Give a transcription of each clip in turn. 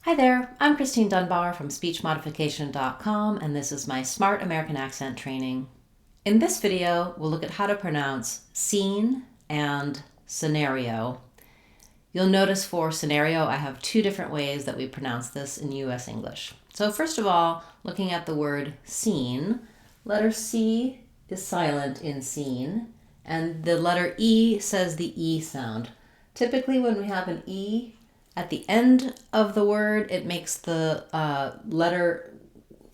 Hi there, I'm Christine Dunbar from SpeechModification.com, and this is my Smart American Accent training. In this video, we'll look at how to pronounce seen and scenario. You'll notice for scenario, I have two different ways that we pronounce this in US English. So first of all, looking at the word seen, letter C is silent in seen, and the letter E says the E sound. Typically when we have an E at the end of the word, it makes the letter,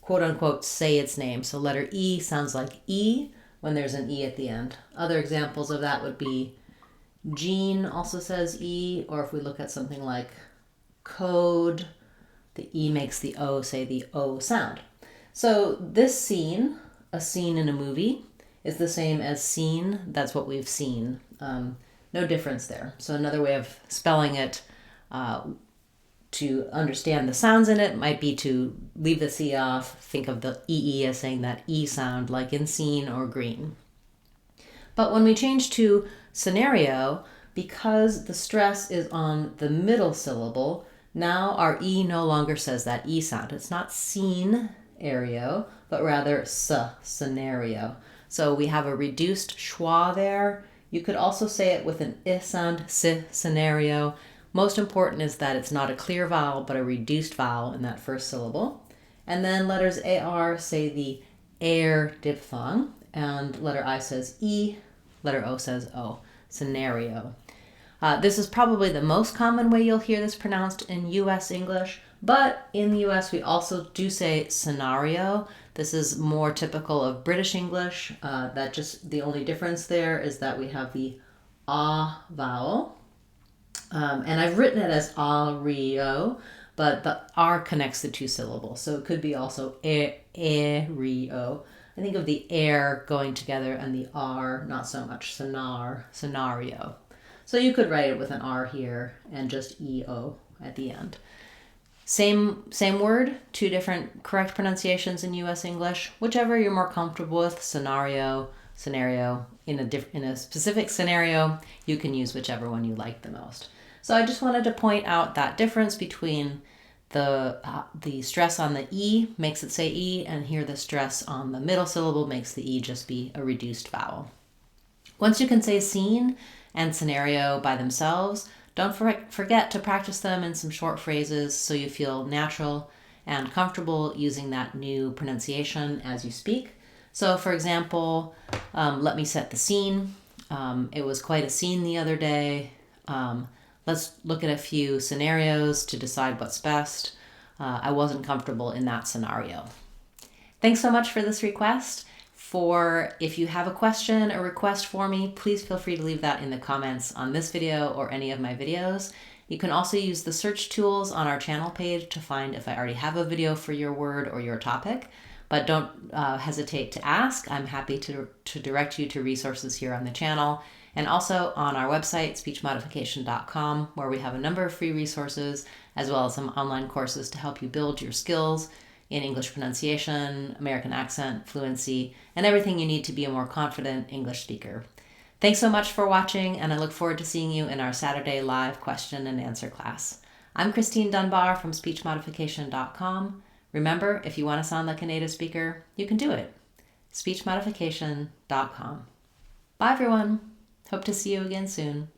quote unquote, say its name. So letter E sounds like E when there's an E at the end. Other examples of that would be Jean also says E, or if we look at something like code, the E makes the O say the O sound. So this scene, a scene in a movie, is the same as seen. That's what we've seen. No difference there. So another way of spelling it to understand the sounds in it might be to leave the C off, think of the EE as saying that E sound like in seen or green. But when we change to scenario, because the stress is on the middle syllable, now our E no longer says that E sound. It's not sih-NAIR-ee-oh, but rather scenario. So we have a reduced schwa there. You could also say it with an I sound, sih-NAIR-ee-oh. Most important is that it's not a clear vowel, but a reduced vowel in that first syllable. And then letters AR say the air diphthong, and letter I says E, letter O says O, scenario. This is probably the most common way you'll hear this pronounced in US English, but in the US we also do say scenario. This is more typical of British English. That just the only difference there is that we have the ah vowel. And I've written it as sih-NAIR-ee-oh, but the R connects the two syllables. So it could be also sih-NAIR-ee-oh. I think of the air going together and the R, not so much scenario. So you could write it with an R here and just E-O at the end. Same word, two different correct pronunciations in US English. Whichever you're more comfortable with, scenario. In a specific scenario, you can use whichever one you like the most. So I just wanted to point out that difference between the stress on the E makes it say E, and here the stress on the middle syllable makes the E just be a reduced vowel. Once you can say seen and scenario by themselves, don't forget to practice them in some short phrases so you feel natural and comfortable using that new pronunciation as you speak. So for example, let me set the scene. It was quite a scene the other day. Let's look at a few scenarios to decide what's best. I wasn't comfortable in that scenario. Thanks so much for this request. If you have a question or request for me, please feel free to leave that in the comments on this video or any of my videos. You can also use the search tools on our channel page to find if I already have a video for your word or your topic. But don't hesitate to ask. I'm happy to direct you to resources here on the channel and also on our website, SpeechModification.com, where we have a number of free resources as well as some online courses to help you build your skills in English pronunciation, American accent, fluency, and everything you need to be a more confident English speaker. Thanks so much for watching, and I look forward to seeing you in our Saturday live question and answer class. I'm Christine Dunbar from SpeechModification.com. Remember, if you want to sound like a native speaker, you can do it. SpeechModification.com. Bye, everyone. Hope to see you again soon.